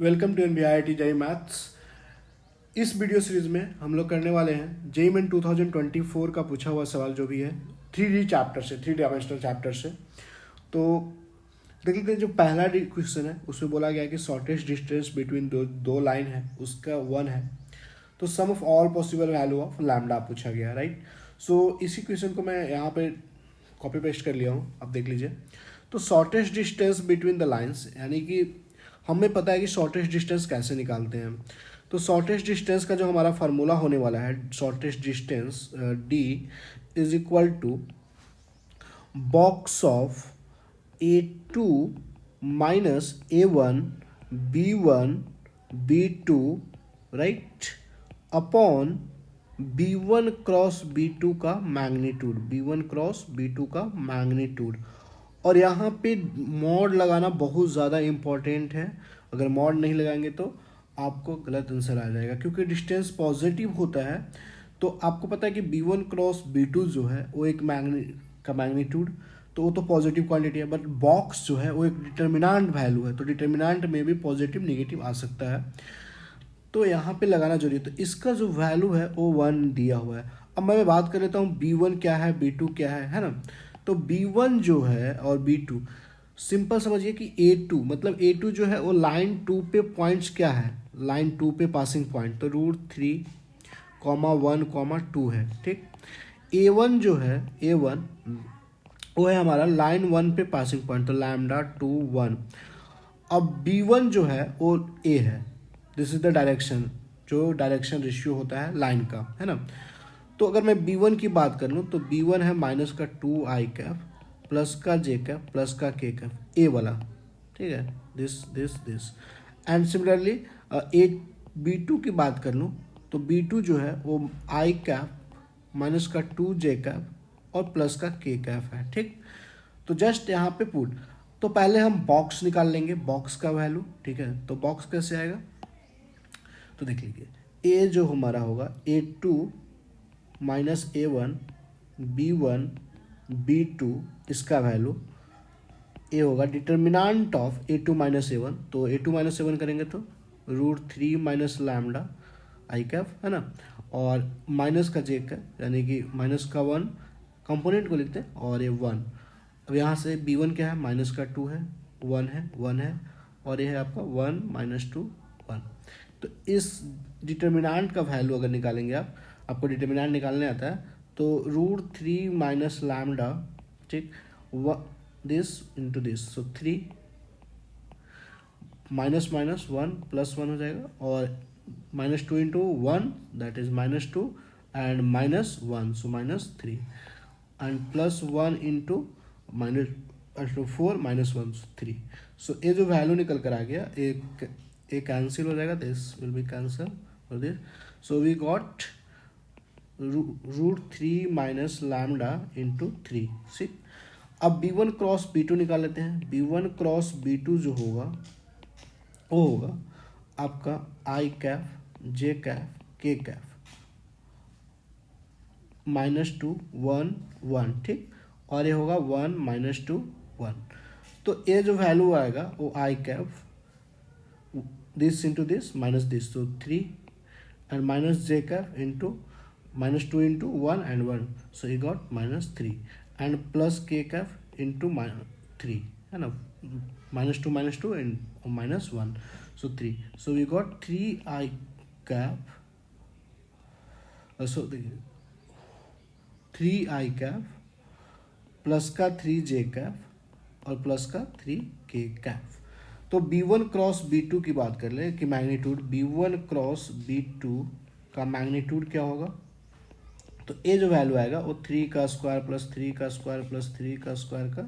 Welcome to NBIIT JEE maths. इस video series में हम लोग करने वाले हैं जेई मेन 2024 का पूछा हुआ सवाल जो भी है 3D चैप्टर से, 3 डायमेंशनल चैप्टर से। तो देख लेते हैं, जो पहला क्वेश्चन है उसमें बोला गया है कि शॉर्टेस्ट डिस्टेंस बिटवीन दो लाइन है उसका 1 है। तो sum of all possible value of lambda पूछा गया, राइट। सो इसी क्वेश्चन को मैं यहाँ पे कॉपी पेस्ट कर लिया हूँ, अब देख लीजिए। तो shortest distance between the lines, यानी कि हमें पता है कि शॉर्टेस्ट डिस्टेंस कैसे निकालते हैं। तो शॉर्टेस्ट डिस्टेंस का जो हमारा फार्मूला होने वाला है, shortest distance D is equal to box of A2 minus A1 B1 B2, right, upon B1 cross B2 का मैग्नीट्यूड, B1 क्रॉस B2 का मैग्नीट्यूड। और यहाँ पे मॉड लगाना बहुत ज़्यादा इम्पॉर्टेंट है। अगर मॉड नहीं लगाएंगे तो आपको गलत आंसर आ जाएगा, क्योंकि डिस्टेंस पॉजिटिव होता है। तो आपको पता है कि B1 क्रॉस B2 जो है वो एक मैग्नीट्यूड, तो वो तो पॉजिटिव क्वांटिटी है। बट बॉक्स जो है वो एक डिटर्मिनेंट वैल्यू है, तो डिटर्मिनेंट में भी पॉजिटिव निगेटिव आ सकता है। तो यहाँ पे लगाना जरूरी है। तो इसका जो वैल्यू है वो 1 दिया हुआ है। अब मैं बात कर लेता हूँ B1 क्या है, B2 क्या है ना। तो B1 जो है और B2, सिंपल समझिए कि A2 मतलब A2 जो है वो लाइन 2 पे पॉइंट्स क्या है, लाइन 2 पे पासिंग पॉइंट, तो √3,1,2 है, ठीक। A1 जो है, A1 वो है हमारा लाइन 1 पे पासिंग पॉइंट, तो λ2 1। अब B1 जो है वो A है, दिस इज द डायरेक्शन, जो डायरेक्शन रेशियो होता है लाइन का, है ना। तो अगर मैं B1 की बात कर लूँ तो B1 है माइनस का 2i कैप प्लस का j कैप प्लस का k कैप, ए वाला, ठीक है, दिस। एंड सिमिलरली B2 की बात कर लूँ तो B2 जो है वो i कैप माइनस का 2j कैप और प्लस का k कैप है, ठीक। तो जस्ट यहाँ पे पुट, तो पहले हम बॉक्स निकाल लेंगे, बॉक्स का वैल्यू, ठीक है। तो बॉक्स कैसे आएगा, तो देख लीजिए, ए जो हमारा होगा A2 minus A1 B1 B2, इसका वैल्यू ए होगा determinant of A2 minus A1। तो A2 माइनस A1 करेंगे तो √3 माइनस लैम्डा आई कैप, है ना, और माइनस का जे कैप, यानी कि माइनस का 1 कंपोनेंट को लिखते हैं और ये 1। अब यहाँ से B1 क्या है, माइनस का 2 है, 1 है, और ये है आपका 1 माइनस 2 1। तो इस डिटर्मिनेंट का वैल्यू अगर निकालेंगे आपको डिटर्मिनेंट निकालने आता है, तो √3 माइनस लैम्डा, ठीक, this into this, so 3 minus minus 1 plus 1 हो जाएगा, और minus 2 into 1 that is -2 and minus 1, so -3 and plus 1 into -4 -1, 3। सो ये जो वैल्यू निकल कर आ गया, एक कैंसिल हो जाएगा, दिस विल बी कैंसिल और this, so we got √3 minus lambda into 3, ठीक। अब B1 क्रॉस B2 निकाल लेते हैं। B1 क्रॉस B2 जो होगा वो होगा आपका I cap J cap K cap -2 1 1, ठीक, और ये होगा 1 -2 1। तो ये जो वैल्यू आएगा वो I cap this into this minus this, तो 3 and minus J cap into -2 into 1 and 1, so you got -3 and plus k cap into -3, है ना, -2 and -1, so 3, so we got 3i cap, so 3i cap plus का 3j cap और plus का 3k cap. तो B1 cross B2 की बात कर ले कि मैग्नीट्यूड B1 क्रॉस B2 का मैग्नीट्यूड क्या होगा, तो ये जो वैल्यू आएगा वो 3 का स्क्वायर प्लस 3 का स्क्वायर प्लस 3 का स्क्वायर का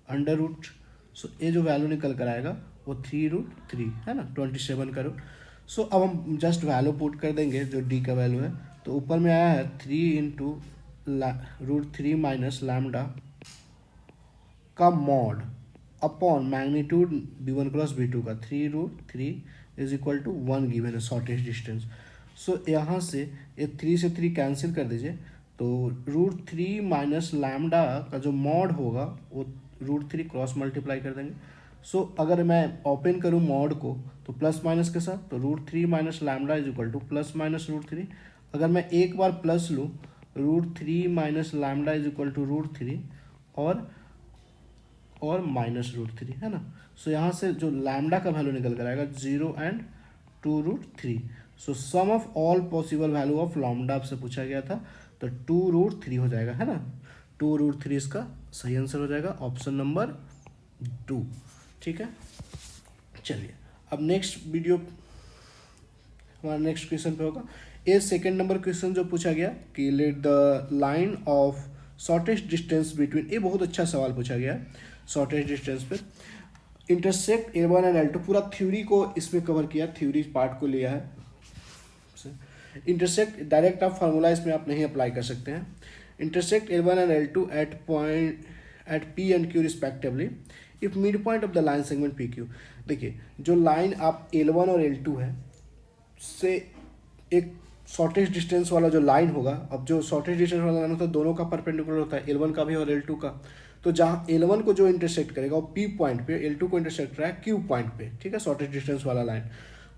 अंडर रूट। सो ये जो वैल्यू निकल कर आएगा वो 3√3, है ना, 27 का रूट। सो अब हम जस्ट वैल्यू पुट कर देंगे जो डी का वैल्यू है। तो ऊपर में आया है 3 इंटू √3 माइनस लैम्डा का mod upon magnitude B1 cross B2 का 3√3 इज इक्वल टू 1 गिवन है शॉर्टेस्ट डिस्टेंस। सो यहाँ से ये 3 से 3 कैंसिल कर दीजिए, तो √3 माइनस लैम्डा का जो मॉड होगा वो √3 क्रॉस मल्टीप्लाई कर देंगे, सो अगर मैं ओपन करूँ मॉड को तो प्लस माइनस के साथ, तो √3 minus lambda is equal to plus minus √3। अगर मैं एक बार प्लस लूँ, √3 minus lambda is equal to √3 और -√3, है ना। सो यहाँ से जो लैम्डा का वैल्यू निकल कर आएगा 0 and 2√3। So sum of all possible value of lambda आपसे पूछा गया था, तो 2√3 हो जाएगा, है ना। 2√3 इसका सही आंसर हो जाएगा, ऑप्शन नंबर 2। ठीक है, चलिए अब नेक्स्ट वीडियो हमारा नेक्स्ट क्वेश्चन पे होगा। ये सेकेंड नंबर क्वेश्चन जो पूछा गया कि let the line of shortest distance between, ये बहुत अच्छा सवाल पूछा गया शॉर्टेस्ट डिस्टेंस पे, इंटरसेक्ट A1 एंड L2, पूरा थ्योरी को इसमें कवर किया, थ्योरी पार्ट को लिया है। इंटरसेक्ट डायरेक्ट आप फार्मूला इसमें आप नहीं अप्लाई कर सकते हैं। Intersect A1 and L2 at point at P and Q respectively if mid point of the line segment PQ। देखिए जो लाइन आप L1 और L2 है से एक शॉर्टेस्ट डिस्टेंस वाला जो लाइन होगा, अब जो शॉर्टेस्ट डिस्टेंस वाला लाइन होता है दोनों का परपेंडिकुलर होता है, L1 का भी और L2 का। तो जहाँ L1 को जो इंटरसेक्ट करेगा वो P पॉइंट पे, L2 को इंटरसेक्ट रहा है Q पॉइंट पे, ठीक है, शॉर्टेस्ट डिस्टेंस वाला लाइन।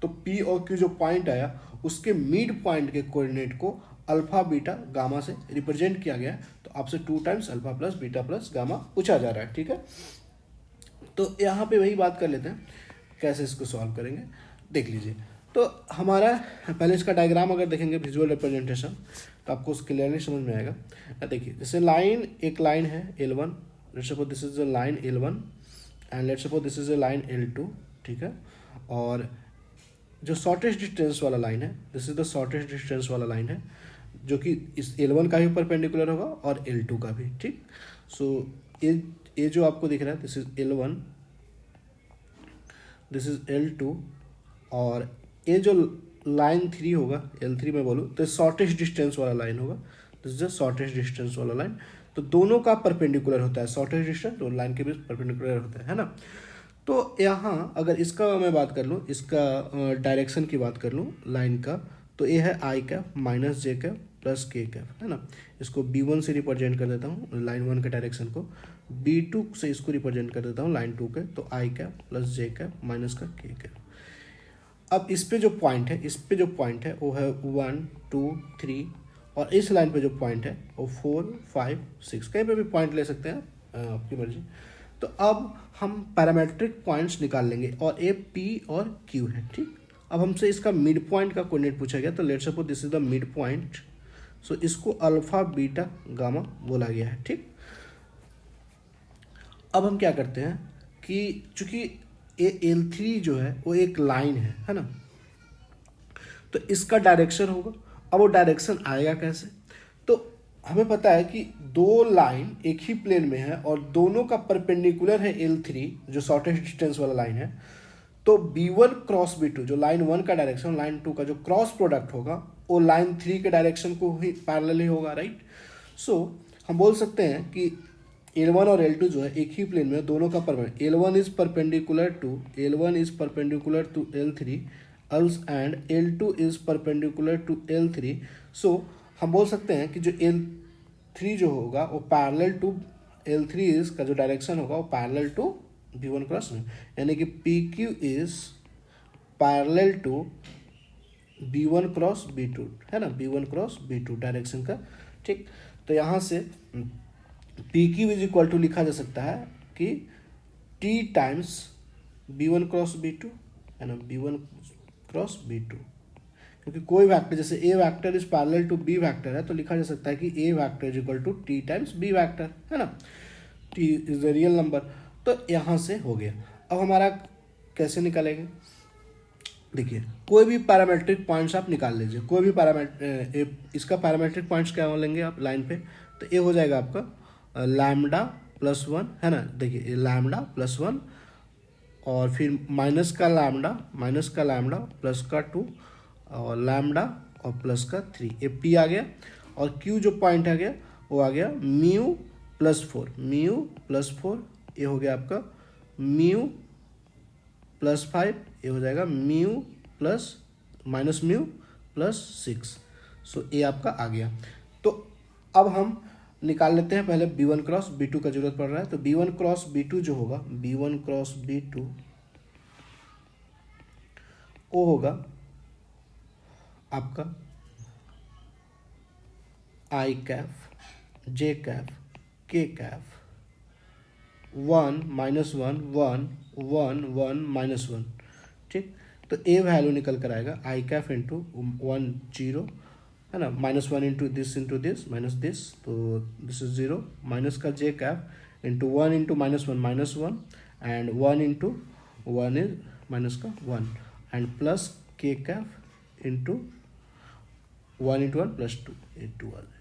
तो P और Q जो पॉइंट आया उसके मिड पॉइंट के कोऑर्डिनेट को अल्फा बीटा गामा से रिप्रेजेंट किया गया, तो आपसे 2 times alpha plus beta plus gamma पूछा जा रहा है। ठीक है, तो यहाँ पे वही बात कर लेते हैं कैसे इसको सॉल्व करेंगे, देख लीजिए। तो हमारा पहले इसका डायग्राम अगर देखेंगे विजुअल रिप्रेजेंटेशन तो आपको क्लियरली समझ में आएगा। देखिए जैसे लाइन, एक लाइन है L1, let's suppose this is a line L1 and let's suppose this is a line L2, ठीक है। और जो शॉर्टेस्ट डिस्टेंस वाला लाइन है, this is the shortest distance वाला लाइन है जो कि इस L1 का भी परपेंडिकुलर होगा और L2 का भी, ठीक। सो ये जो आपको दिख रहा है this is L1, this is L2, और ये जो लाइन 3 होगा L3 में बोलूँ तो शॉर्टेस्ट डिस्टेंस वाला लाइन होगा, this is the shortest distance वाला लाइन। तो दोनों का परपेंडिकुलर होता है, शॉर्टेस्ट डिस्टेंस और लाइन के बीच परपेंडिकुलर होता है ना। तो यहाँ अगर इसका मैं बात कर लूँ, इसका डायरेक्शन की बात कर लूँ लाइन का, तो ये है आई कैप माइनस जे कैप प्लस के कैप, है ना। इसको B1 से रिप्रेजेंट कर देता हूँ लाइन 1 के डायरेक्शन को, B2 से इसको रिप्रेजेंट कर देता हूँ लाइन 2 के, तो आई कैप प्लस जे कैप माइनस का के कैप। अब इस पे जो पॉइंट है, इस पे जो पॉइंट है वो है 1 2 3, और इस लाइन पे जो पॉइंट है वो 4 5 6, कहीं पे भी पॉइंट ले सकते हैं आपकी मर्जी। तो अब हम पैरामेट्रिक पॉइंट्स निकाल लेंगे और ए P और Q है, ठीक। अब हमसे इसका मिड पॉइंट का कोऑर्डिनेट पूछा गया, तो let's suppose this is the mid point, so इसको अल्फा बीटा गामा बोला गया है, ठीक। अब हम क्या करते हैं कि चूंकि L3 जो है वो एक लाइन है ना, तो इसका डायरेक्शन होगा। अब वो डायरेक्शन आएगा कैसे, तो हमें पता है कि दो लाइन एक ही प्लेन में है और दोनों का परपेंडिकुलर है L3 जो शॉर्टेस्ट डिस्टेंस वाला लाइन है, तो B1 क्रॉस B2 जो लाइन 1 का डायरेक्शन, लाइन 2 का जो क्रॉस प्रोडक्ट होगा वो लाइन 3 के डायरेक्शन को ही पैरेलल ही होगा, राइट। सो हम बोल सकते हैं कि L1 और L2 जो है एक ही प्लेन में, दोनों का perpendicular, L1 is perpendicular to L3 and L2 is perpendicular to L3। So हम बोल सकते हैं कि जो L3 जो होगा वो पैरेलल टू L3 इज का जो डायरेक्शन होगा वो पैरेलल टू B1 क्रॉस, यानी कि PQ is parallel to B1 cross B2, है ना, B1 क्रॉस B2 डायरेक्शन का, ठीक। तो यहाँ से PQ इज इक्वल टू लिखा जा सकता है कि T times B1 cross B2, है ना, B1 क्रॉस B2, क्योंकि कोई वेक्टर जैसे A vector is parallel to B vector है तो लिखा जा सकता है कि A vector is equal to T times B vector, है ना, T is the real number. तो यहाँ से हो गया। अब हमारा कैसे निकालेंगे, देखिए कोई भी पैरामेट्रिक पॉइंट्स आप निकाल लीजिए, कोई भी इसका पैरामेट्रिक पॉइंट्स क्या लेंगे आप लाइन पे, तो ये हो जाएगा आपका लैम्डा प्लस 1, है ना। देखिए लैम्डा प्लस 1 और फिर माइनस का लैम्डा प्लस का 2 और लैम्डा और प्लस का 3, ये P आ गया। और Q जो पॉइंट आ गया वो आ गया म्यू प्लस 4, ये हो गया आपका म्यू प्लस 5, ये हो जाएगा म्यू प्लस -म्यू प्लस 6। सो ये आपका आ गया। तो अब हम निकाल लेते हैं। पहले B1 क्रॉस B2 का जरूरत पड़ रहा है, तो B1 क्रॉस B2 जो होगा, B1 क्रॉस B2 वो होगा आपका I Kaif J Kaif K Kaif 1 -1 1 1 1 -1। ठीक, तो ए वैल्यू निकल कर आएगा आई कैफ इंटू 1 0 है ना, -1 इंटू दिस माइनस दिस, तो दिस इज 0, माइनस का J cap into 1 into -1 and 1 into 1 is minus का 1 एंड प्लस के कैफ इंटू 1 इंटू 1 प्लस 2, ये 2 आ जाएगा।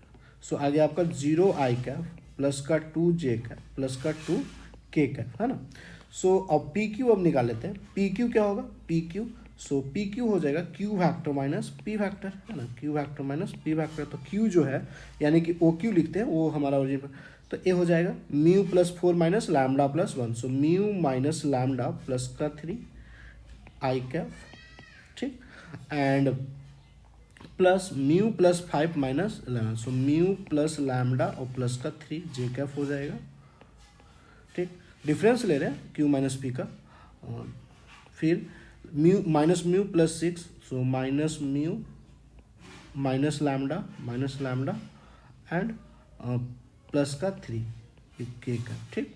सो आगे आपका 0 आई कैफ प्लस का 2 जे कैफ प्लस का 2 के कैफ, है ना। सो अब पी क्यू अब निकाल लेते हैं। पी क्यू क्या होगा, पी क्यू, सो पी क्यू हो जाएगा Q factor minus P factor, है ना, Q factor minus P factor. तो क्यू जो है यानी कि ओ क्यू लिखते हैं, वो हमारा ओरिजिन पर, तो ए हो जाएगा mu plus 4 minus lambda plus 1, so mu minus lambda plus का 3 आई कैफ, ठीक, and plus mu plus 5 minus 11, so mu plus lambda और प्लस का 3 जे कैफ हो जाएगा। ठीक, डिफरेंस ले रहे हैं क्यू माइनस पी का, फिर mu plus 6, so minus mu minus lambda and plus का 3 के का। ठीक,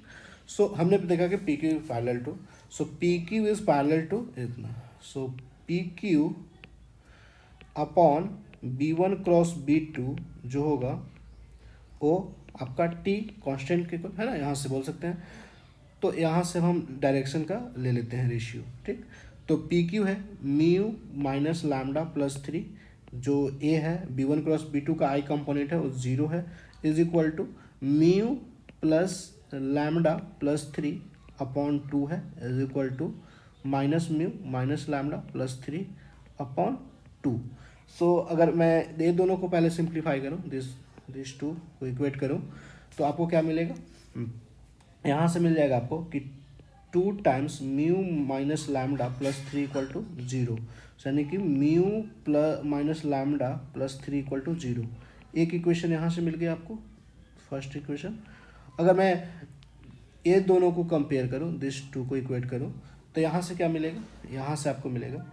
सो हमने देखा कि P Q parallel to, so P Q is parallel to इतना, so P Q upon B1 cross B2 जो होगा वो आपका टी कांस्टेंट के है ना, यहाँ से बोल सकते हैं। तो यहाँ से हम डायरेक्शन का ले लेते हैं रेशियो। ठीक, तो पी क्यू है म्यू माइनस लैम्डा प्लस 3, जो ए है B1 क्रॉस B2 का आई कंपोनेंट है वो 0 है, is equal to mu plus lambda plus 3 upon 2 है, is equal to minus mu minus lambda plus 3 upon 2। So अगर मैं ये दोनों को पहले सिंप्लीफाई करूँ, दिस टू को इक्वेट करूँ, तो आपको क्या मिलेगा, यहाँ से मिल जाएगा आपको कि 2 times mu minus lambda plus 3 equal to 0, यानी कि mu plus minus lambda plus 3 equal to 0। एक इक्वेशन यहाँ से मिल गया आपको, फर्स्ट इक्वेशन। अगर मैं ये दोनों को कंपेयर करूँ, दिस टू को इक्वेट करूँ, तो यहाँ से क्या मिलेगा, यहाँ से आपको मिलेगा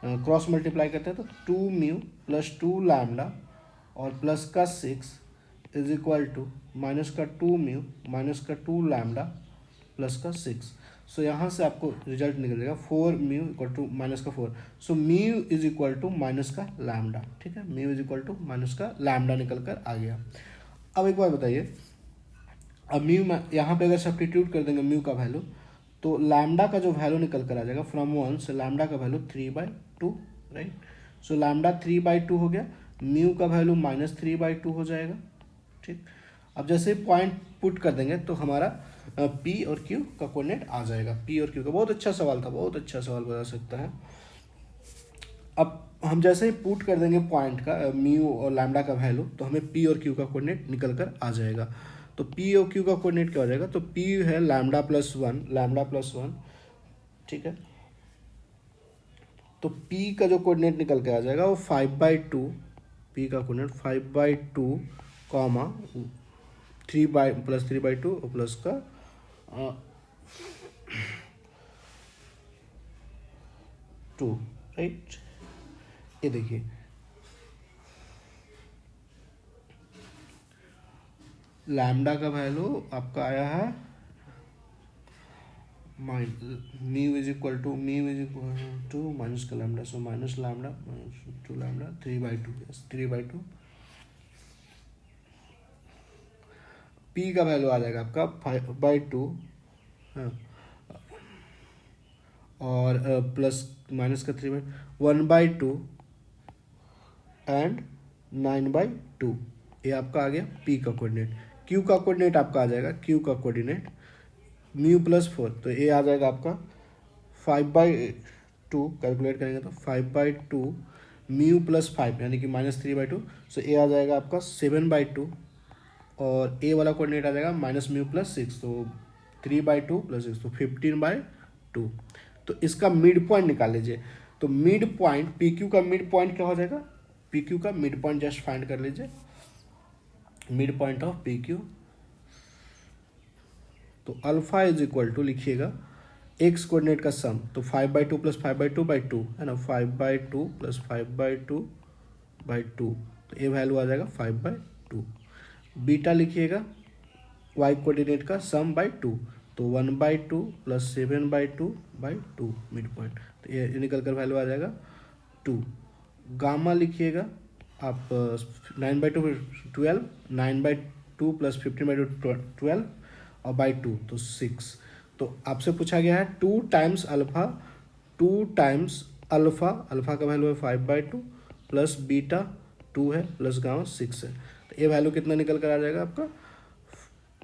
क्रॉस मल्टीप्लाई करते हैं तो 2 म्यू प्लस 2 लैम्डा और प्लस का 6 इज इक्वल टू माइनस का 2 म्यू माइनस का 2 लैम्डा प्लस का 6। सो यहाँ से आपको रिजल्ट निकल जाएगा 4 म्यू इक्वल टू माइनस का 4, so mu is equal to minus का लैम्डा। ठीक है, mu is equal to minus का लैम्डा निकल कर आ गया। अब एक बार बताइए, अब म्यू यहाँ पे अगर सब्स्टिट्यूट कर देंगे म्यू का वैल्यू, तो लैम्डा का जो वैल्यू निकल कर आ जाएगा फ्रॉम 1 से लैम्डा का वैल्यू 3/2, राइट। सो लैम्डा 3/2 हो गया, म्यू का वैल्यू -3/2 हो जाएगा। ठीक, अब जैसे पॉइंट पुट कर देंगे तो हमारा पी और क्यू का कोऑर्डिनेट आ जाएगा। पी और क्यू का बहुत अच्छा सवाल था, बहुत अच्छा सवाल बता सकता है। अब हम जैसे ही पुट कर देंगे पॉइंट का म्यू और लैम्डा का वैल्यू, तो हमें पी और क्यू का कोऑर्डिनेट निकल कर आ जाएगा। तो पी और क्यू का कोऑर्डिनेट क्या हो जाएगा, तो पी है लैम्डा प्लस 1, ठीक है। तो पी का जो कोऑर्डिनेट निकल के आ जाएगा वो 5/2, पी का कोऑर्डिनेट 5/2 कॉमा 3/2 और प्लस का 2, राइट। ये देखिए लैम्डा का वैल्यू आपका आया है mu is equal to minus का lambda, so minus lambda minus 2 lambda 3/2। P का वैल्यू आ जाएगा आपका 5/2, हाँ, और प्लस माइनस का 1/2 एंड 9/2। ये आपका आ गया पी का कोऑर्डिनेट। क्यू का कोऑर्डिनेट आपका आ जाएगा, क्यू का कोऑर्डिनेट म्यू प्लस 4, तो ये आ जाएगा आपका 5/2, कैलकुलेट करेंगे तो 5/2 म्यू प्लस 5 यानी कि -3/2, सो ये आ जाएगा आपका 7/2 और ए वाला कोऑर्डिनेट आ जाएगा माइनस म्यू प्लस 6, तो 3/2 प्लस 6 तो 15/2। तो इसका मिड पॉइंट निकाल लीजिए। तो मिड पॉइंट पी क्यू का मिड पॉइंट क्या हो जाएगा, पी क्यू का मिड पॉइंट जस्ट फाइंड कर लीजिए। Mid point of P Q. तो अल्फा इज इक्वल टू लिखिएगा एक्स कोऑर्डिनेट का सम, तो 5/2 प्लस 5/2/2 है ना, 5/2 प्लस 5/2/2, तो ये वैल्यू आ जाएगा 5/2। बीटा लिखिएगा वाई कोऑर्डिनेट का सम बाई टू, तो 1/2 प्लस 7/2/2 मिड पॉइंट, तो ये निकल कर वैल्यू आ जाएगा 2। गामा लिखिएगा आप 9/2 12, 9/2 प्लस 15/2 12 और बाई 2 तो 6। तो आपसे पूछा गया है 2 times alpha, 2 times alpha, alpha का वैल्यू है 5/2 प्लस बीटा 2 है प्लस गामा 6 है, तो ये वैल्यू कितना निकल कर आ जाएगा आपका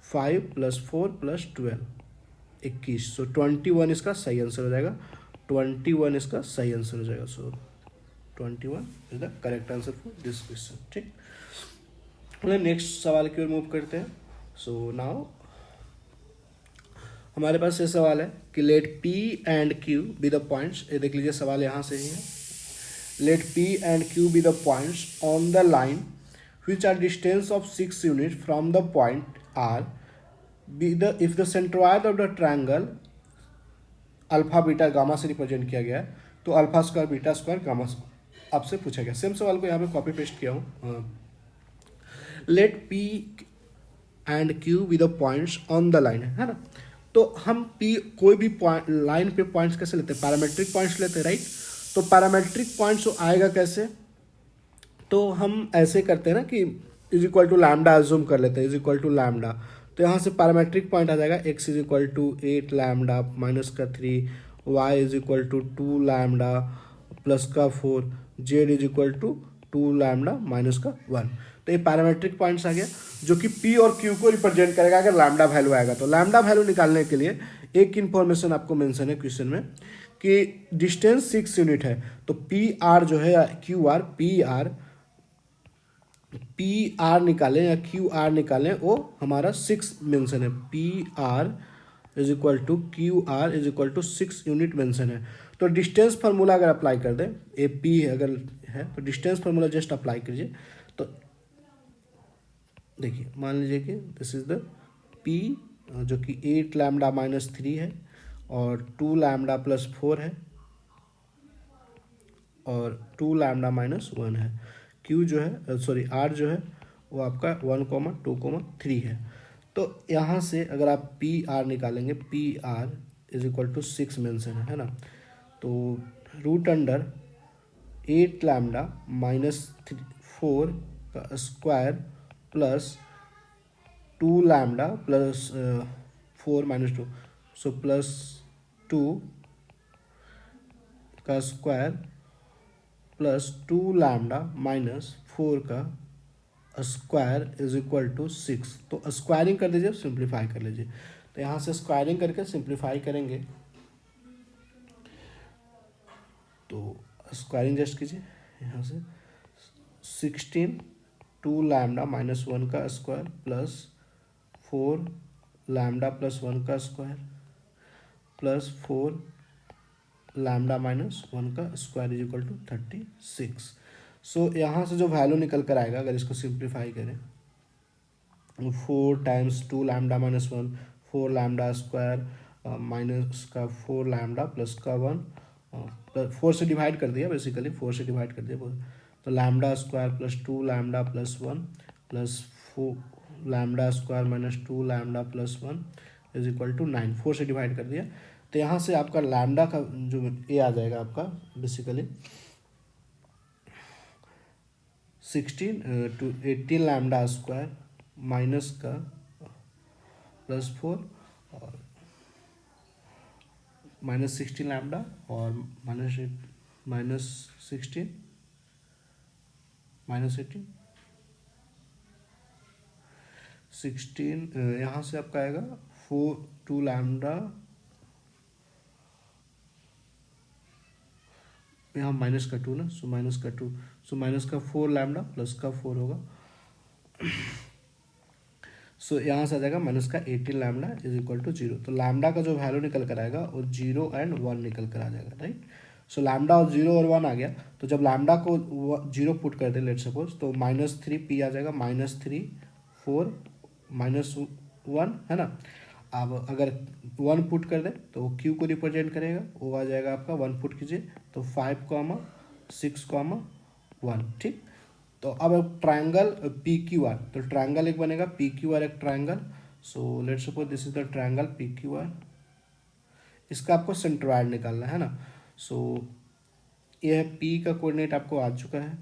5 + 4 + 12 21। सो 21 इसका सही आंसर हो जाएगा, 21 इसका सही आंसर हो जाएगा। सो 21 is the correct answer for this question. ठीक, नेक्स्ट सवाल की ओर मूव करते हैं। सो नाउ हमारे पास ये सवाल है कि let P and Q be the points, ये देख लीजिए सवाल यहाँ से ही है। Let P and Q be the points on the line which are distance of 6 units from the point R, be the if the centroid of the triangle alpha beta gamma से represent किया गया है, तो alpha square beta square gamma आपसे पूछा गया। Same सवाल को यहाँ पे कॉपी पेस्ट किया हूँ। Let P and Q be the points on the line, है ना। तो हम पी कोई भी पॉइंट लाइन पे पॉइंट्स कैसे लेते हैं, पैरामेट्रिक पॉइंट्स लेते हैं, राइट। तो पैरामेट्रिक पॉइंट्स आएगा कैसे, तो हम ऐसे करते हैं ना कि is equal to lambda assume कर लेते हैं, इज इक्वल टू लैम्डा, तो यहाँ से पैरामेट्रिक पॉइंट आ जाएगा x is equal to 8 lambda minus का 3, y is equal to 2 lambda plus का 4, z is equal to 2 lambda minus का 1। तो ये पैरामेट्रिक पॉइंट्स आ गया जो कि p और q को रिप्रेजेंट करेगा अगर लैम्डा वैल्यू आएगा। तो लैम्डा वैल्यू निकालने के लिए एक इन्फॉर्मेशन आपको मेंशन है क्वेश्चन में कि डिस्टेंस 6 यूनिट है, तो पी आर जो है क्यू आर, पी आर निकालें या क्यू आर निकालें, वो हमारा 6 मेंशन है। P R is equal to Q R is equal to 6 unit mention है। तो डिस्टेंस फार्मूला अगर अप्लाई कर दें, ए पी अगर है तो डिस्टेंस फार्मूला जस्ट अप्लाई कीजिए। तो देखिए मान लीजिए कि दिस इज द पी जो कि 8 लैम्डा माइनस 3 है और 2 लैम्डा प्लस 4 है और 2 लैम्डा माइनस 1 है। क्यू जो है सॉरी आर जो है वो आपका 1,2,3 है। तो यहाँ से अगर आप पी आर निकालेंगे, P R is equal to 6 mention है ना, तो रूट अंडर 8 लैम्डा माइनस 4 का square plus 2 lambda plus 4 minus 2, so plus 2 का स्क्वायर प्लस 2 लैम्डा माइनस 4 का स्क्वायर इज इक्वल टू 6। तो स्क्वायरिंग कर दीजिए, सिंप्लीफाई कर लीजिए। तो यहाँ से स्क्वायरिंग करके सिंप्लीफाई करेंगे, तो स्क्वायरिंग जस्ट कीजिए यहाँ से 16 2 लैम्डा माइनस 1 का स्क्वायर प्लस 4 लैम्डा प्लस 1 का स्क्वायर प्लस 4 लैम्डा माइनस 1 का स्क्वायर इज इक्वल टू 36। सो यहाँ से जो वैल्यू निकल कर आएगा अगर इसको सिंप्लीफाई करें, 4 times 2 lambda minus 1, 4 lambda square minus का 4 लैम्डा प्लस का 1, 4 से डिवाइड कर दिया, बेसिकली 4 से डिवाइड कर दिया, तो lambda square plus 2 lambda plus 1 plus 4 lambda square minus 2 lambda plus 1 is equal to 9, 4 से डिवाइड कर दिया। तो यहाँ से आपका लैम्डा का जो ए आ जाएगा आपका basically 16 to 18 lambda square minus का प्लस 4 और माइनस 16 लैम्डा और माइनस 16 माइनस 18 16 यहाँ से आपका आएगा 4 2 लैम्डा, यहाँ माइनस का 2 ना, सो माइनस का 2, सो माइनस का 4 लैम्डा प्लस का 4 होगा, सो यहाँ से आ जाएगा माइनस का 18 लैम्डा इज इक्वल टू 0। तो लैम्डा का जो वैल्यू निकल कर आएगा वो 0 एंड 1 निकल कर आ जाएगा, राइट। सो लैम्डा और 0 और 1 आ गया, तो जब लैम्डा को 0 पुट कर दे लेट सपोज, तो -3 पी आ जाएगा -3 4 -1 है ना। अब अगर 1 पुट कर दे तो वो क्यू को रिप्रेजेंट करेगा, वो आ जाएगा आपका 1 पुट कीजिए तो 5,6,1 ठीक। तो अब ट्रायंगल पी क्यू आर, तो ट्रायंगल एक बनेगा पी क्यू आर, एक triangle. So let's suppose this is the triangle P Q R. इसका आपको सेंट्रॉइड निकालना है ना। सो ये है पी का कोऑर्डिनेट आपको आ चुका है,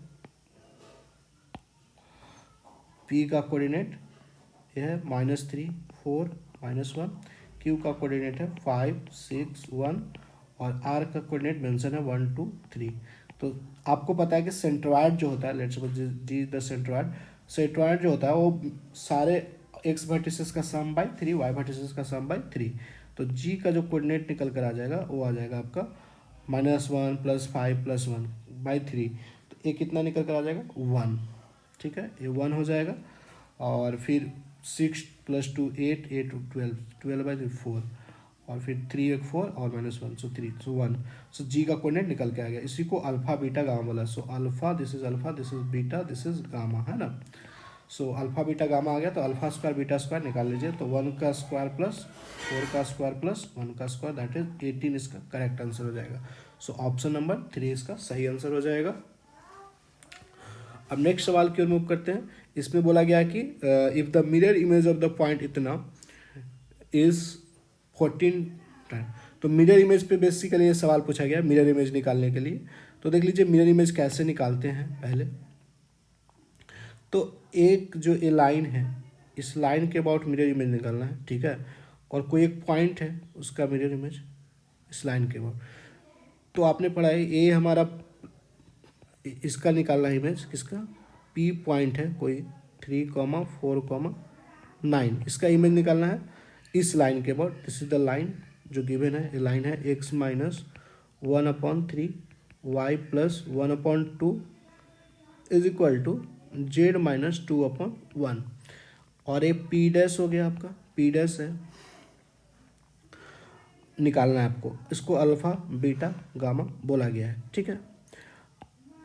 पी का कोऑर्डिनेट ये है -3 4 -1, क्यू का कोऑर्डिनेट है 5 6 1 और आर का कोऑर्डिनेट मेंशन है 1 2 3। तो आपको पता है कि सेंट्रॉइड जो होता है, let's suppose the the centroid, centroid जो होता है वो सारे एक्स वर्टिसेस का सम बाई 3, वाई वर्टिसेस का सम बाई 3। तो जी का जो कोऑर्डिनेट निकल कर आ जाएगा वो आ जाएगा आपका -1 + 5 + 1 बाई 3। तो ये कितना निकल कर आ जाएगा 1, ठीक है, ये 1 हो जाएगा। और फिर 6 + 2 8 8 12 12/4 और फिर 3 एक 4 और -1 सो 3 सो 1। सो जी का कोऑर्डिनेट निकल के आ गया। इसी को अल्फा बीटा गामा बोला। So alpha this is alpha, this is beta, this is gamma, है ना। सो अल्फा बीटा गामा आ गया तो अल्फा स्क्वायर बीटा स्क्वायर निकाल लीजिए। तो 1 का स्क्वायर प्लस 4 का स्क्वायर प्लस 1 का स्क्वायर दैट इज 18 इसका करेक्ट आंसर हो जाएगा। सो ऑप्शन नंबर 3 इसका सही आंसर हो जाएगा। अब नेक्स्ट सवाल की ओर मूव करते हैं। इसमें बोला गया कि if the mirror image of the point इतना इज 14 टाइम। तो मिरर इमेज पे बेसिकली ये सवाल पूछा गया मिरर इमेज निकालने के लिए। तो देख लीजिए मिरर इमेज कैसे निकालते हैं। पहले तो एक जो ये लाइन है, इस लाइन के अबाउट मिरर इमेज निकालना है, ठीक है। और कोई एक पॉइंट है उसका मिरर इमेज इस लाइन के अबाउट। तो आपने पढ़ा है ये हमारा इसका निकालना है इमेज, किसका, पी पॉइंट है कोई 3, 4, 9, इसका इमेज निकालना है इस लाइन के about. This is the line जो गिवन है। ये लाइन है x - 1/3 y + 1/2 is equal to z - 2/1। और ये पी डैश हो गया आपका, पी डैश है, निकालना है आपको। इसको अल्फा बीटा गामा बोला गया है, ठीक है।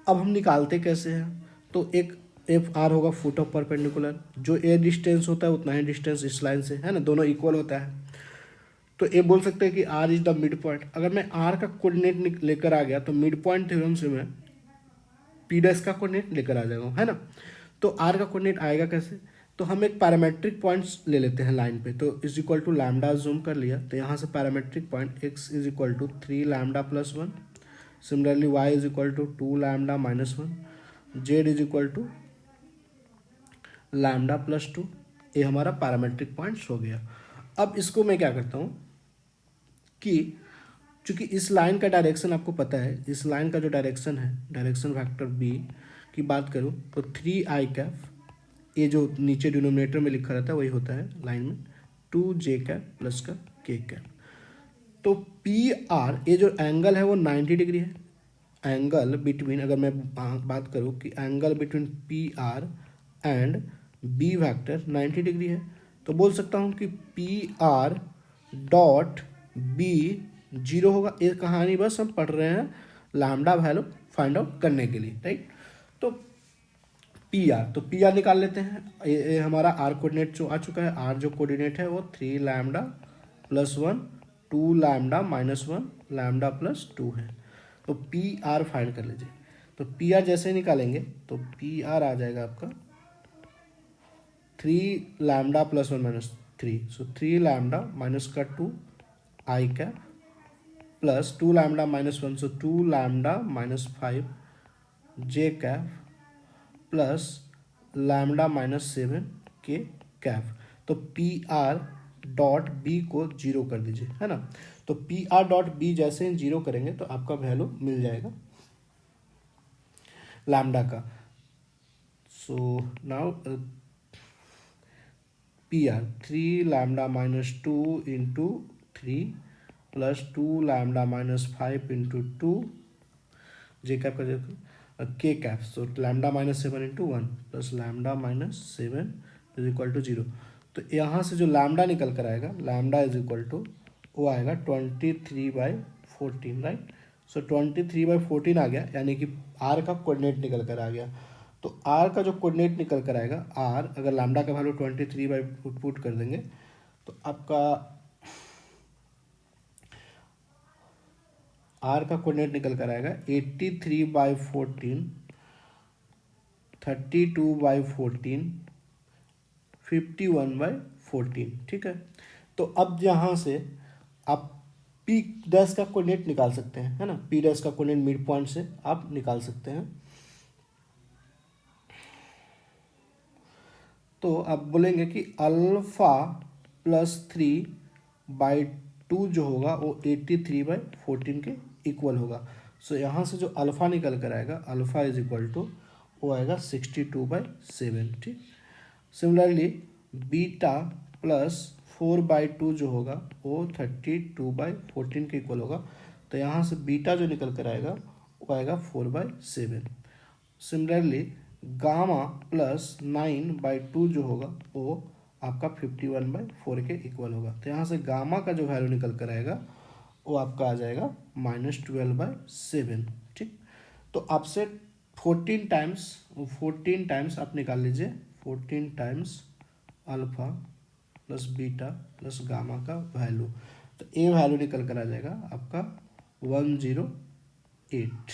अब हम निकालते कैसे हैं। तो एक एफ आर होगा फुट ऑफ परपेंडिकुलर, जो ए डिस्टेंस होता है उतना ही डिस्टेंस इस लाइन से, है ना, दोनों इक्वल होता है। तो ये बोल सकते हैं कि R is the mid point. अगर मैं आर का कोऑर्डिनेट लेकर आ गया तो मिड पॉइंट थ्योरम से मैं पी डैश का कोऑर्डिनेट लेकर आ जाऊंगा, है ना। तो आर का कोऑर्डिनेट आएगा कैसे। तो हम एक पैरामेट्रिक पॉइंट्स ले लेते हैं लाइन पे। तो is equal to lambda zoom कर लिया तो यहाँ से parametric point x is equal to 3 lambda + 1, similarly y is equal to 2 lambda - 1, z is equal to lambda + 2। ये हमारा पैरामेट्रिक पॉइंट्स हो गया। अब इसको मैं क्या करता हूँ कि चूंकि इस लाइन का डायरेक्शन आपको पता है, इस लाइन का जो डायरेक्शन है, डायरेक्शन वेक्टर b की बात करूँ तो 3i, ये जो नीचे डिनोमिनेटर में लिखा रहता है वही होता है लाइन में, 2j प्लस का k। तो पी आर, ये जो एंगल है वो 90 डिग्री है। एंगल बिटवीन, अगर मैं बात करूँ कि angle between P R and B vector 90 degree है, तो बोल सकता हूँ कि पी आर डॉट बी 0 होगा। ये कहानी बस हम पढ़ रहे हैं लैम्डा वैल्यू फाइंड आउट करने के लिए, राइट। तो पी आर, तो पी आर निकाल लेते हैं। ये हमारा आर कोऑर्डिनेट जो आ चुका है, आर जो कोऑर्डिनेट है वो 3 लैम्डा + 1, 2 लैम्डा - 1 लैम्डा + 2 है। तो पी आर फाइंड कर लीजिए। तो पी आर जैसे ही निकालेंगे तो पी आर आ जाएगा आपका 3 lambda + 1 - 3, so 3 lambda - 2 i plus 2 lambda - 1, so 2 lambda - 5 j plus lambda -7 के कैफ। तो पी आर डॉट बी को 0 कर दीजिए, है ना। तो पी आर डॉट बी जैसे ही 0 करेंगे तो आपका वैल्यू मिल जाएगा लैम्डा का। So now P R 3 lambda -2 into 3 plus 2 lambda -5 into 2 J cap का K cap. So lambda -7 into 1 plus lambda -7 is equal to 0। तो यहाँ से जो लैम्डा निकल कर आएगा, लैम्डा इज इक्वल टू वो आएगा 23/14, राइट। सो 23/14 आ गया, यानी कि आर का कोऑर्डिनेट निकल कर आ गया। तो आर का जो कोऑर्डिनेट निकल कर आएगा, आर अगर लैम्डा का वैल्यू 23 बाई पुट कर देंगे तो आपका आर का कोऑर्डिनेट निकल कर आएगा 83/14, 32/14, 51/14। ठीक है, तो अब यहाँ से आप पी डैश का कोऑर्डिनेट निकाल सकते हैं, है ना। पी डैश का कोऑर्डिनेट मिड पॉइंट से आप निकाल सकते हैं। तो आप बोलेंगे कि अल्फा +3/2 जो होगा वो 83/14 के इक्वल होगा। सो यहाँ से जो अल्फा निकल कर आएगा, अल्फा इज इक्वल टू वो आएगा 62/7। ठीक, सिमिलरली बीटा +4/2 जो होगा वो 32/14 के इक्वल होगा। तो यहाँ से बीटा जो निकल कर आएगा वो आएगा 4/7। सिमिलरली गामा +9/2 जो होगा वो आपका 51/4 के इक्वल होगा। तो यहाँ से गामा का जो वैल्यू निकल कर आएगा वो आपका आ जाएगा -12/7। ठीक, तो आपसे 14 टाइम्स आप निकाल लीजिए, 14 times alpha plus beta plus gamma का वैल्यू। तो ए वैल्यू निकल कर आ जाएगा आपका 108।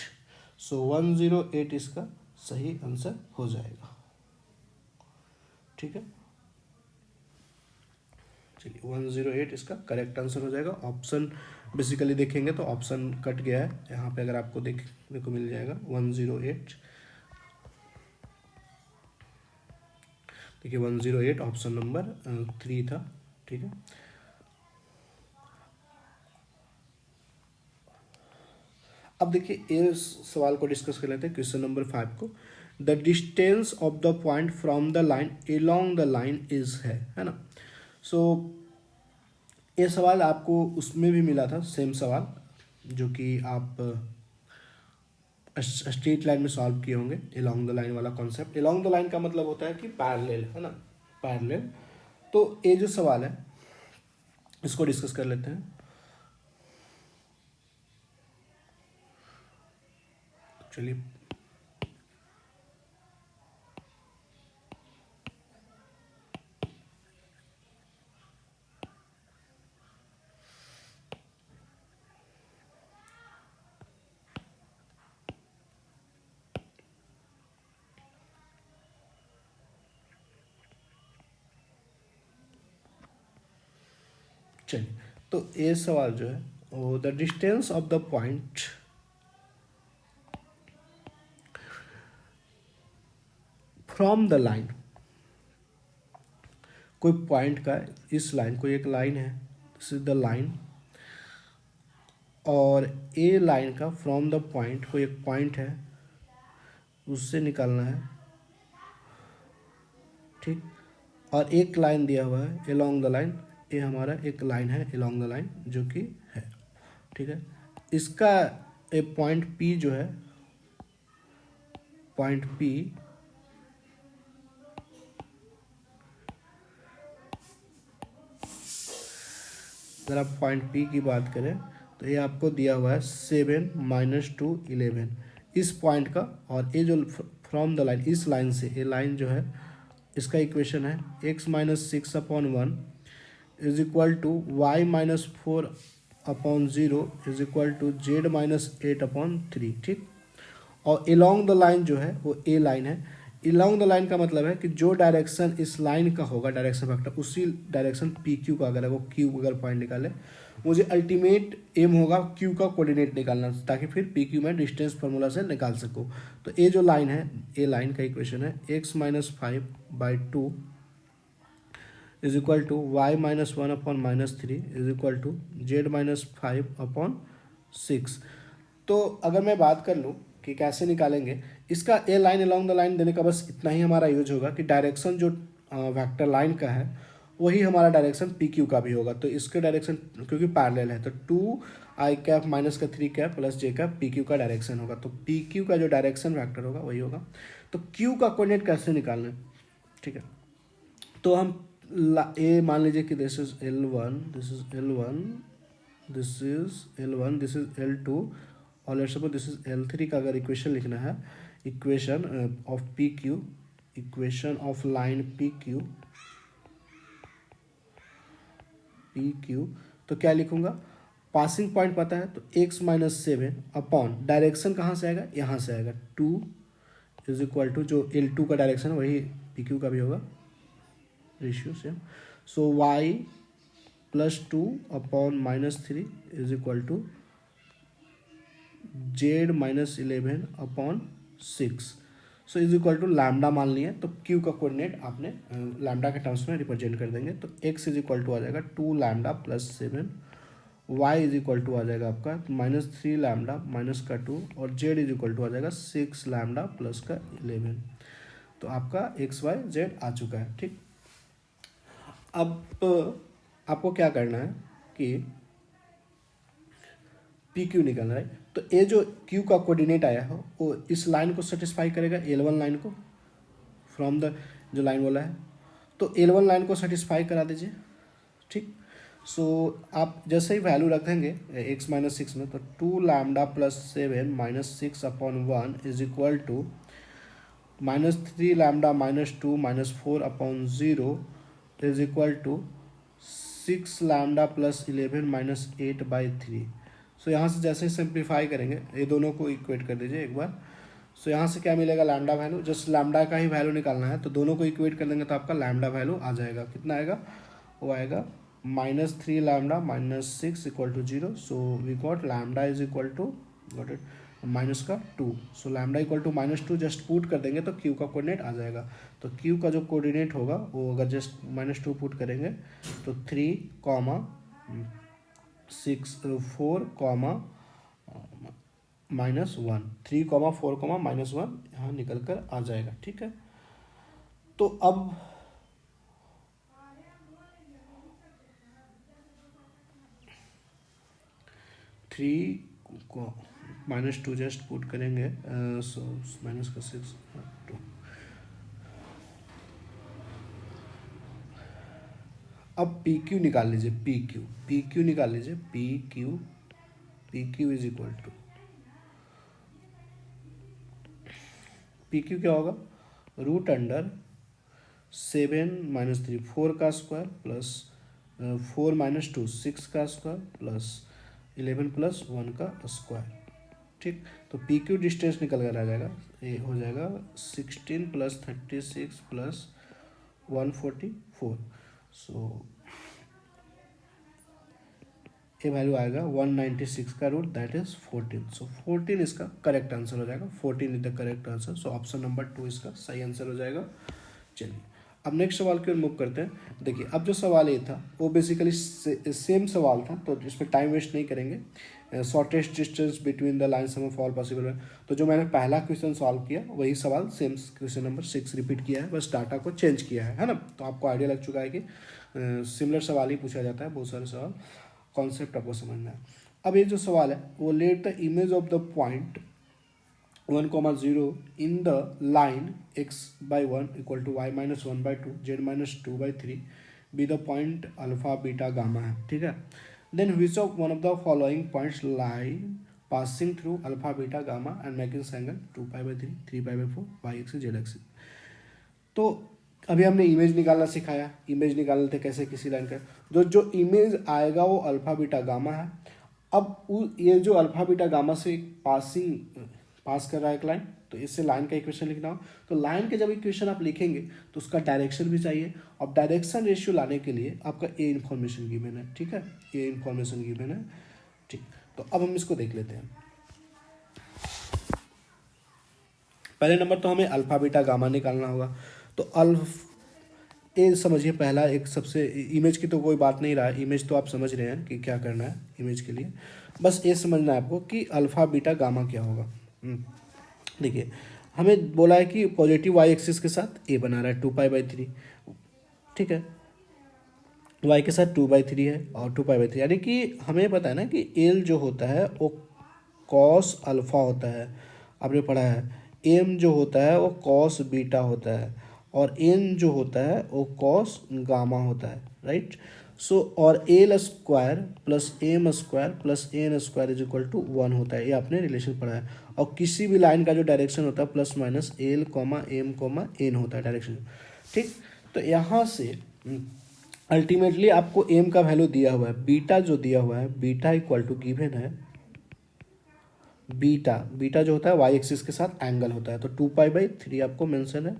सो 108 इसका सही आंसर हो जाएगा। ठीक है, चलिए 108 इसका करेक्ट आंसर हो जाएगा। ऑप्शन बेसिकली देखेंगे तो ऑप्शन कट गया है यहाँ पे, अगर आपको देखने को मिल जाएगा 108। देखिए 108 ऑप्शन नंबर 3 था। ठीक है, अब देखिए इस सवाल को डिस्कस कर लेते हैं, क्वेश्चन नंबर 5 को। The distance of the point from the line along the line is है ना। सो ये सवाल आपको उसमें भी मिला था, सेम सवाल जो कि आप स्ट्रेट लाइन में सॉल्व किए होंगे। एलोंग द लाइन वाला कॉन्सेप्ट, एलोंग द लाइन का मतलब होता है कि पैरेलल, है ना, पैरेलल। तो ये जो सवाल है इसको डिस्कस कर लेते हैं। चलिए चलिए, तो ये सवाल जो है वो the distance of the point from the line, कोई पॉइंट का, इस लाइन को, एक लाइन है, दिस इज द लाइन, और ए लाइन का फ्रॉम द पॉइंट, कोई एक पॉइंट है उससे निकालना है। ठीक, और एक लाइन दिया हुआ है एलोंग द लाइन, ये हमारा एक लाइन है एलोंग द लाइन जो कि है। ठीक है, इसका एक पॉइंट पी जो है, पॉइंट पी अगर आप पॉइंट पी की बात करें तो ये आपको दिया हुआ है 7 -2 11 इस पॉइंट का। और ये जो फ्रॉम द लाइन, इस लाइन से, ये लाइन जो है इसका इक्वेशन है x-6/1 is equal to y-4/0 is equal to z-8/3। ठीक, और एलोंग द लाइन जो है वो ए लाइन है। एलोंग द लाइन का मतलब है कि जो डायरेक्शन इस लाइन का होगा, डायरेक्शन फैक्टर, उसी डायरेक्शन पी क्यू का, अगर वो क्यू अगर पॉइंट निकाले, मुझे अल्टीमेट एम होगा क्यू का कोऑर्डिनेट निकालना, ताकि फिर पी क्यू में डिस्टेंस फार्मूला से निकाल सकूँ। तो ये जो लाइन है, ए लाइन का इक्वेशन है x-5/2 is equal to y-1/-3 is equal to z-5/6। तो अगर मैं बात कर लूँ कि कैसे निकालेंगे इसका, ए लाइन एलोंग द लाइन देने का बस इतना ही हमारा यूज होगा कि डायरेक्शन जो वेक्टर लाइन का है वही हमारा डायरेक्शन पी क्यू का भी होगा। तो इसके डायरेक्शन क्योंकि पैरेलल है तो 2i कैप माइनस का 3 cap plus j cap P Q का डायरेक्शन होगा। तो पी क्यू का जो डायरेक्शन वेक्टर होगा वही होगा। तो क्यू का कोऑर्डिनेट कैसे निकालना है, ठीक है, तो हम ए मान लीजिए कि this is L1, this is L1, this is L1, this is L2, और let's suppose this is L3 का अगर इक्वेशन लिखना है, equation of P Q, equation of line P Q, तो क्या लिखूंगा, पासिंग पॉइंट पता है तो x-7 अपॉन डायरेक्शन कहाँ से आएगा, यहाँ से आएगा 2 इज इक्वल टू जो L2 का डायरेक्शन है वही पी क्यू का भी होगा, ratio same. So y +2 upon -3 is equal to z -11 upon 6, so is equal to lambda मान लिया, तो q का कोऑर्डिनेट आपने लैम्डा के टर्म्स में रिप्रेजेंट कर देंगे, तो x इज इक्वल टू आ जाएगा 2 lambda plus 7, y is equal to आ जाएगा आपका -3 लैम्डा माइनस का 2, और z इज इक्वल टू आ जाएगा 6 लैम्डा प्लस का 11। तो आपका x y z आ चुका है। ठीक, अब आपको क्या करना है कि पी क्यू निकालना है, तो ये जो क्यू का कोऑर्डिनेट आया है वो इस लाइन को सेटिस्फाई करेगा, L1 लाइन को, फ्रॉम द जो लाइन वाला है, तो L1 लाइन को सेटिस्फाई करा दीजिए। ठीक, सो आप जैसे ही वैल्यू रख देंगे x-6 में, तो 2 lambda plus 7 -6 upon 1 is equal to -3 lambda -2 -4 upon 0 is equal to 6 lambda plus 11 -8/3। So यहाँ से जैसे ही सिंप्लीफाई करेंगे, ये दोनों को इक्वेट कर दीजिए एक बार। सो यहाँ से क्या मिलेगा, लैम्डा वैल्यू, जस्ट लैम्डा का ही वैल्यू निकालना है, तो दोनों को इक्वेट कर देंगे तो आपका लैम्डा वैल्यू आ जाएगा। कितना आएगा, वो आएगा -3 lambda -6 equal to 0। So we got lambda is equal to, got it, minus का 2। So lambda equal to -2 just put कर देंगे तो क्यू का कोऑर्डिनेट आ जाएगा। तो क्यू का जो कोऑर्डिनेट होगा वो अगर जस्ट -2 पुट करेंगे तो 3, 6, 4, -1, 3, 4, -1 यहाँ निकल कर आ जाएगा। ठीक है, तो अब -2 जस्ट पुट करेंगे, सो -6 2। अब पी क्यू निकाल लीजिए, पी क्यू निकाल लीजिए, P Q is equal to, P Q क्या होगा, √7 - 3 4 का स्क्वायर प्लस 4 - 2 6 का स्क्वायर प्लस 11 + 1 का स्क्वायर। ठीक, तो पी क्यू डिस्टेंस निकल कर आ जाएगा, ये हो जाएगा 16 + 36 + 144। सो ये वैल्यू आएगा 196 का रूट, दैट इज 14। सो 14 इसका करेक्ट आंसर हो जाएगा, 14 is the correct answer. So option number 2 इसका सही आंसर हो जाएगा। चलिए अब नेक्स्ट सवाल की ओर मूव करते हैं। देखिए अब जो सवाल ये था वो बेसिकली सेम सवाल था, तो इसमें टाइम वेस्ट नहीं करेंगे। Shortest distance between the line sum of all possible है, तो जो मैंने पहला क्वेश्चन सॉल्व किया वही सवाल सेम क्वेश्चन नंबर 6 रिपीट किया है, बस डाटा को चेंज किया है ना। तो आपको आइडिया लग चुका है कि सिमिलर सवाल ही पूछा जाता है, बहुत सारे सवाल, कॉन्सेप्ट आपको समझना है। अब ये जो सवाल है वो let the image of the point 1,0 in the line x/1 = y - 1/2 z - 2/3 be the point alpha beta gamma है। ठीक है, then which of one of the following points lie passing through alpha beta gamma and making angle 2π/3 3π/4 y axis z axis। तो अभी हमने image निकालना सिखाया, image निकालने थे कैसे किसी लाइन का, जो इमेज आएगा वो अल्फा बीटा गामा है। अब ये जो अल्फा बीटा गामा से पास कर रहा है एक लाइन, तो इससे लाइन का इक्वेशन लिखना हो, तो लाइन के जब इक्वेशन आप लिखेंगे तो उसका डायरेक्शन भी चाहिए, और डायरेक्शन रेशियो लाने के लिए आपका ए इन्फॉर्मेशन गिवन है। ठीक है, ये इन्फॉर्मेशन गिवन है। ठीक, तो अब हम इसको देख लेते हैं। पहले नंबर तो हमें अल्फा बीटा गामा निकालना होगा, तो ये समझिए पहला एक सबसे, इमेज की तो कोई बात नहीं रहा है, इमेज तो आप समझ रहे हैं कि क्या करना है इमेज के लिए, बस ये समझना है आपको कि अल्फा बीटा गामा क्या होगा। देखिए हमें बोला है कि पॉजिटिव वाई एक्सिस के साथ ए बना रहा है 2π/3। ठीक है, वाई के साथ 2/3 है और 2π/3, यानी कि हमें पता है ना कि एल जो होता है वो कॉस अल्फा होता है, आपने पढ़ा है। एम जो होता है वो कॉस बीटा होता है, और एन जो होता है वो कॉस गामा होता है, राइट। सो और L square plus M square plus N square is equal to 1 होता है, ये आपने रिलेशन पढ़ा है। और किसी भी लाइन का जो डायरेक्शन होता है plus minus L comma M comma N होता है डायरेक्शन, ठीक। तो यहाँ से अल्टीमेटली आपको एम का वैल्यू दिया हुआ है, बीटा जो दिया हुआ है, बीटा इक्वल टू गिवन है, बीटा बीटा जो होता है वाई एक्सिस के साथ एंगल होता है, तो 2π/3 आपको मेंशन है,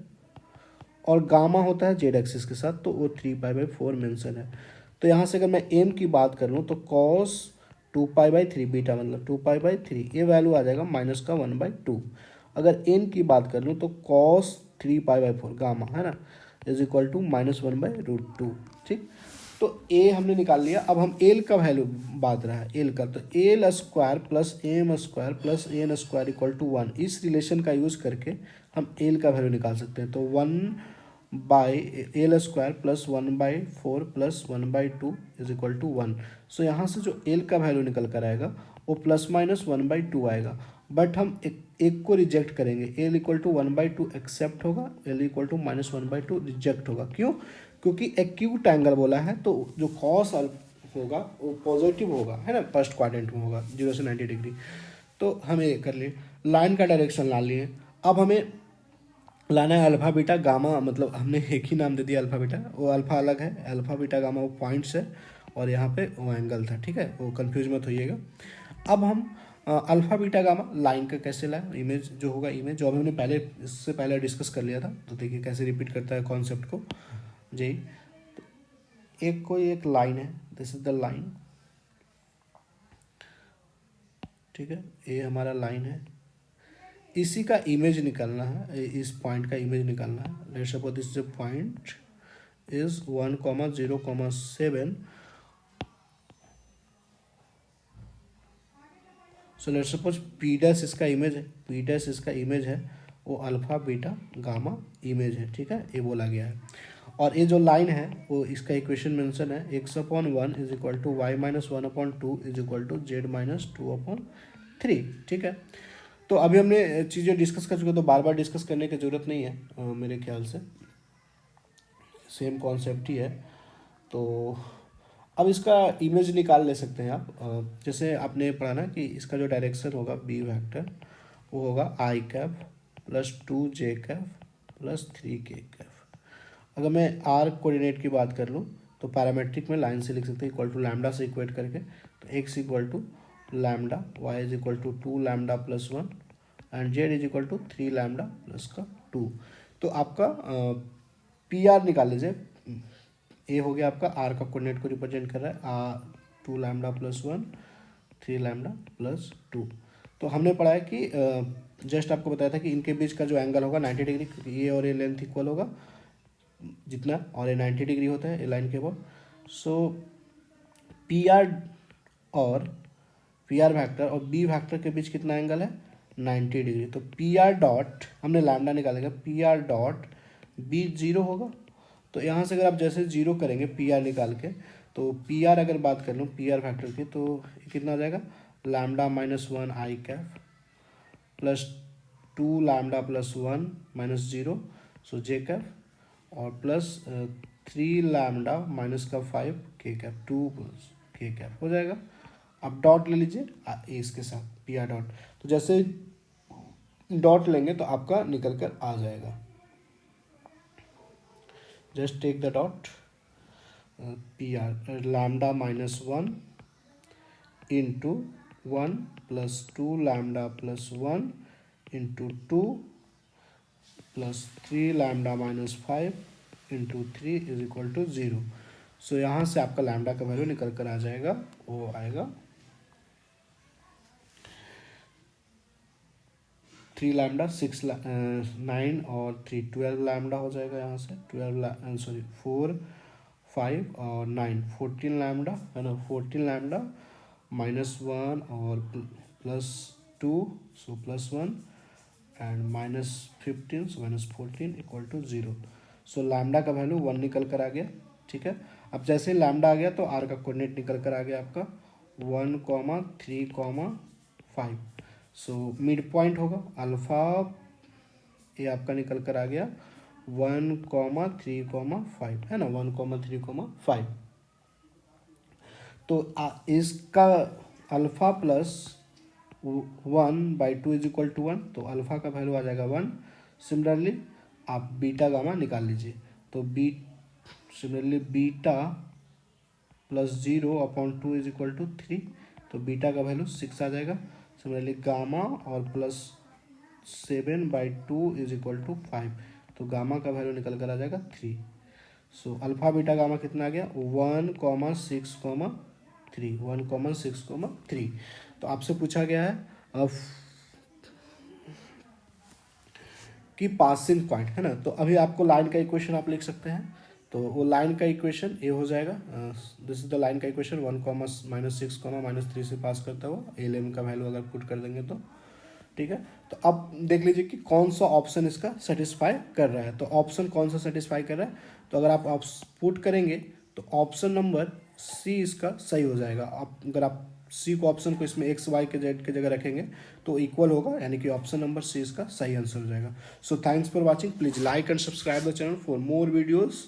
और गामा होता है जेड एक्सिस के साथ, तो वो 3π/4 मेंशन है। तो यहाँ से अगर मैं एम की बात कर लूँ तो कॉस 2π/3 बीटा मतलब 2π/3, ये वैल्यू आ जाएगा माइनस का 1/2। अगर एन की बात कर लूँ तो कॉस 3π/4 गामा है ना इज इक्वल टू -1/√2, ठीक। तो ए हमने निकाल लिया। अब हम एल का वैल्यू बात रहा है, एल का, तो L square plus M square plus N square equal to 1, इस रिलेशन का यूज़ करके हम एल का वैल्यू निकाल सकते हैं। तो 1/एल square plus 1/4 plus 1/2 is equal to 1। So यहाँ से जो एल का वैल्यू निकल कर आएगा वो प्लस माइनस 1/2 आएगा, बट हम एक को रिजेक्ट करेंगे, एल इक्वल टू 1/2 एक्सेप्ट होगा, एल इक्वल टू -1/2 रिजेक्ट होगा। क्यों? क्योंकि एक्यूट एंगल बोला है, तो जो कॉस होगा वो पॉजिटिव होगा, है ना, फर्स्ट क्वाड्रेंट में होगा 0 से 90 डिग्री। तो हमें ये कर लिए, लाइन का डायरेक्शन ला लिए। अब हमें लाना है अल्फा बीटा गामा, मतलब हमने एक ही नाम दे दिया अल्फा बीटा, वो अल्फा अलग है, अल्फा बीटा गामा वो पॉइंट्स है, और यहाँ पे वो एंगल था, ठीक है, वो कंफ्यूज मत होइएगा। अब हम अल्फा बीटा गामा लाइन का कैसे लाए, इमेज जो होगा, इमेज जो हमने पहले इससे पहले डिस्कस कर लिया था, तो देखिए कैसे रिपीट करता है कॉन्सेप्ट को जी। तो एक कोई एक लाइन है, दिस इज द लाइन, ठीक है, ये हमारा लाइन है, इसी का इमेज निकालना है, इस पॉइंट का इमेज निकालना है। Let's suppose this point is 1,0,7। So let's suppose P dash इसका इमेज है, पी डैश इसका इमेज है, वो अल्फा बीटा गामा इमेज है, ठीक है, ये बोला गया है। और ये जो लाइन है वो इसका इक्वेशन मेंशन है, x/1 is equal to y-1/2 is equal to z-2/3, ठीक है। तो अभी हमने चीज़ें डिस्कस कर चुके, तो बार बार डिस्कस करने की ज़रूरत नहीं है, मेरे ख्याल से सेम कॉन्सेप्ट ही है। तो अब इसका इमेज निकाल ले सकते हैं आप, जैसे आपने पढ़ा ना कि इसका जो डायरेक्शन होगा बी वेक्टर वो होगा i cap plus 2j cap plus 3k cap. अगर मैं आर कोऑर्डिनेट की बात कर लूँ तो पैरामेट्रिक में लाइन से लिख सकते हैं, इक्वल टू लैम्डा से इक्वेट करके, तो x equal to lambda, Y is equal to 2 lambda plus 1 and Z is equal to 3 lambda plus का 2। तो आपका पी आर निकाल लीजिए, ए हो गया आपका आर का कोऑर्डिनेट को रिप्रेजेंट कर रहा है, 2 लैम्डा प्लस 1 3 लैम्डा प्लस 2। तो हमने पढ़ा है कि जस्ट आपको बताया था कि इनके बीच का जो एंगल होगा 90 डिग्री, क्योंकि ये और ये लेंथ इक्वल होगा जितना, और ये 90 डिग्री होता है ये लाइन के ऊपर। सो पी आर और पी आर वैक्टर और बी वैक्टर के बीच कितना एंगल है 90 डिग्री। तो पी आर डॉट हमने लैम्डा निकालेंगे, पी आर डॉट बी 0 होगा। तो यहाँ से अगर आप जैसे 0 करेंगे पी आर निकाल के, तो पी आर अगर बात कर लूँ पी आर फैक्टर की, तो कितना आ जाएगा लैम्डा -1 आई कैप प्लस 2 लैम्डा प्लस 1 -0 सो जे कैप, और प्लस 3 लैम्डा माइनस का 5 के कैप 2 के कैप हो जाएगा। अब डॉट ले लीजिए इसके साथ पी आर डॉट, तो जैसे डॉट लेंगे तो आपका निकल कर आ जाएगा। Just take the dot, P R lambda -1 into 1 plus 2 lambda plus 1 into 2 plus 3 lambda -5 into 3 is equal to 0। So यहाँ से आपका लैम्डा का वैल्यू निकल कर आ जाएगा, वो आएगा 3 लैम्डा 9 और 3 12 लैम्डा हो जाएगा। यहाँ से 4 5 और 9 14 लैम्डा है ना, 14 लैम्डा -1 और +2 so +1 and -15 so -14 equal to 0। So lambda का वैल्यू 1 निकल कर आ गया, ठीक है। अब जैसे लैम्डा आ गया तो आर का कोऑर्डिनेट निकल कर आ गया आपका 1, 3, 5। सो मिड पॉइंट होगा अल्फा, ये आपका निकल कर आ गया 1, 3, 5 है ना, 1, 3, 5। तो इसका alpha plus 1/2 is equal to 1, तो अल्फ़ा का वैल्यू आ जाएगा 1। सिमिलरली आप बीटा गामा निकाल लीजिए, तो similarly beta plus 0/2 is equal to 3, तो बीटा का वैल्यू 6 आ जाएगा। सिमिलरली गामा और प्लस 7/2 इज इक्वल टू 5, तो गामा का वैल्यू निकल कर आ जाएगा 3। सो अल्फा बीटा गामा कितना आ गया 1,6,3, 1,6,3। तो आपसे पूछा गया है कि पासिंग पॉइंट है ना, तो अभी आपको लाइन का इक्वेशन आप लिख सकते हैं। तो वो लाइन का इक्वेशन ये हो जाएगा, दिस इज द लाइन का इक्वेशन 1,-6,-3 से पास करता हुआ एल का वैल्यू अगर पुट कर देंगे तो ठीक है। तो अब देख लीजिए कि कौन सा ऑप्शन इसका सेटिस्फाई कर रहा है। तो ऑप्शन कौन सा सेटिस्फाई कर रहा है, तो अगर आप पुट करेंगे तो ऑप्शन नंबर सी इसका सही हो जाएगा। आप अगर आप सी को ऑप्शन को इसमें एक्स वाई के जेड के जगह रखेंगे तो इक्वल होगा, यानी कि ऑप्शन नंबर सी इसका सही आंसर हो जाएगा। So thanks for watching, please like and subscribe the channel for more videos.